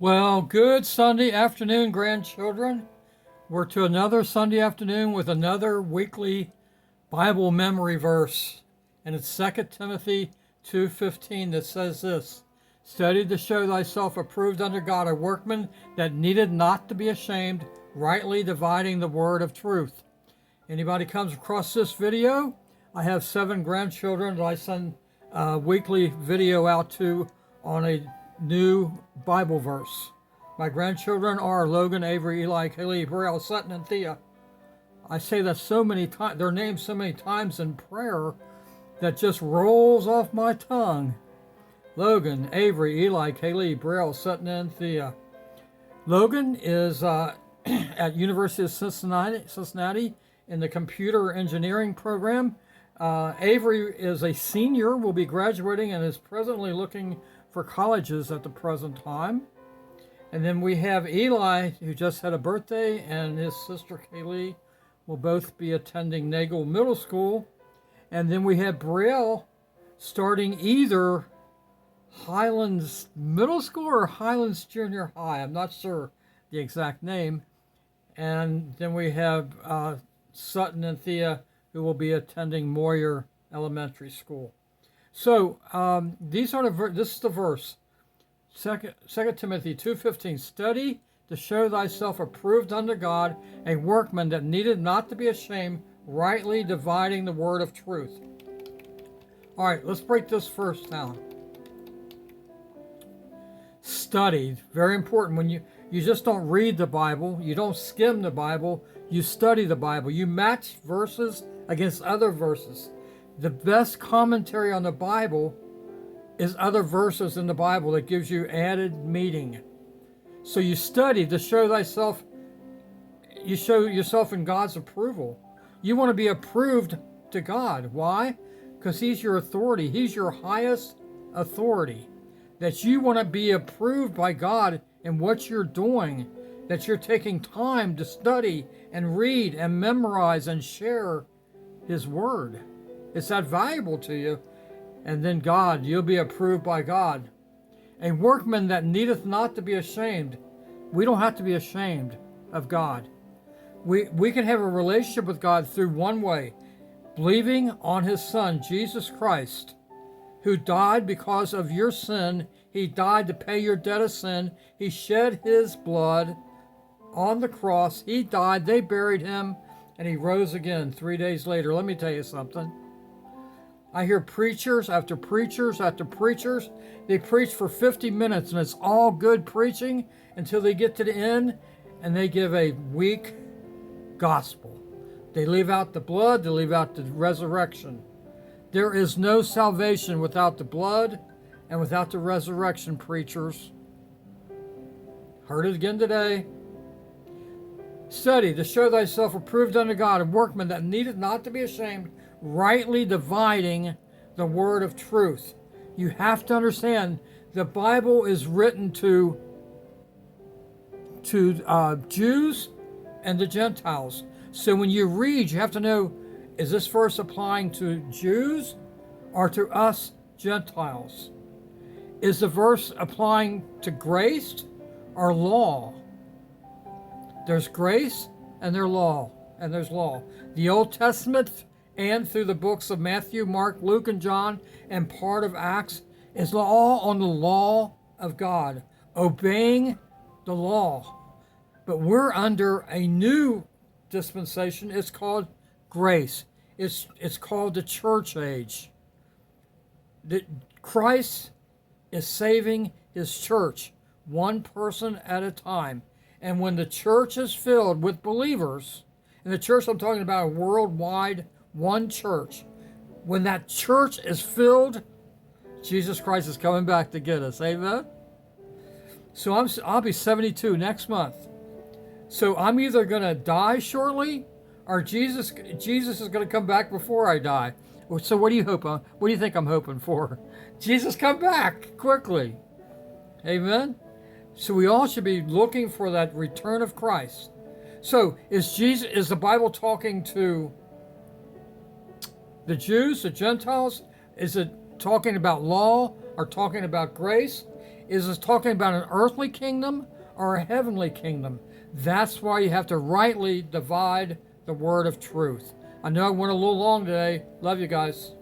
Well, good Sunday afternoon, grandchildren. We're to another Sunday afternoon with another weekly Bible memory verse. And it's 2 Timothy 2:15 that says this: Study to show thyself approved unto God, a workman that needed not to be ashamed, rightly dividing the word of truth. Anybody comes across this video? I have 7 grandchildren that I send a weekly video out to on a new Bible verse. My grandchildren are Logan, Avery, Eli, Kaylee, Braille, Sutton, and Thea. I say that so many times, their names so many times in prayer that just rolls off my tongue. Logan, Avery, Eli, Kaylee, Braille, Sutton, and Thea. Logan is at University of Cincinnati in the computer engineering program. Avery is a senior, will be graduating, and is presently looking for colleges at the present time. And then we have Eli, who just had a birthday, and his sister Kaylee will both be attending Nagel Middle School. And then we have Brielle starting either Highlands Middle School or Highlands Junior High. I'm not sure the exact name. And then we have Sutton and Thea, who will be attending Moyer Elementary School. So this is the verse, 2 Timothy 2:15. Study to show thyself approved unto God, a workman that needed not to be ashamed, rightly dividing the word of truth. All right, let's break this verse down. Study, very important. When you just don't read the Bible, you don't skim the Bible, you study the Bible. You match verses against other verses. The best commentary on the Bible is other verses in the Bible that gives you added meaning. So you study to show thyself, you show yourself in God's approval. You want to be approved to God. Why? Because He's your authority. He's your highest authority. That you want to be approved by God in what you're doing. That you're taking time to study and read and memorize and share His Word. It's that valuable to you. And then God, you'll be approved by God. A workman that needeth not to be ashamed. We don't have to be ashamed of God. We can have a relationship with God through one way. Believing on His Son, Jesus Christ, who died because of your sin. He died to pay your debt of sin. He shed His blood on the cross. He died, they buried Him, and He rose again 3 days later. Let me tell you something. I hear preachers after preachers after preachers. They preach for 50 minutes and it's all good preaching until they get to the end and they give a weak gospel. They leave out the blood, they leave out the resurrection. There is no salvation without the blood and without the resurrection, preachers. Heard it again today. Study to show thyself approved unto God, a workman that needeth not to be ashamed, rightly dividing the word of truth. You have to understand the Bible is written to Jews and the Gentiles. So when you read, you have to know, is this verse applying to Jews or to us Gentiles? Is the verse applying to grace or law? There's grace and there's law. The Old Testament and through the books of Matthew, Mark, Luke, and John, and part of Acts, is all on the law of God, obeying the law. But we're under a new dispensation. It's called grace. It's called the church age. Christ is saving His church, one person at a time. And when the church is filled with believers, and the church I'm talking about, a worldwide one church. When that church is filled, Jesus Christ is coming back to get us. Amen? So I'll be 72 next month. So I'm either going to die shortly or Jesus is going to come back before I die. So what do you hope on? What do you think I'm hoping for? Jesus come back quickly. Amen? So we all should be looking for that return of Christ. So is the Bible talking to the Jews, the Gentiles? Is it talking about law or talking about grace? Is it talking about an earthly kingdom or a heavenly kingdom? That's why you have to rightly divide the word of truth. I know I went a little long today. Love you guys.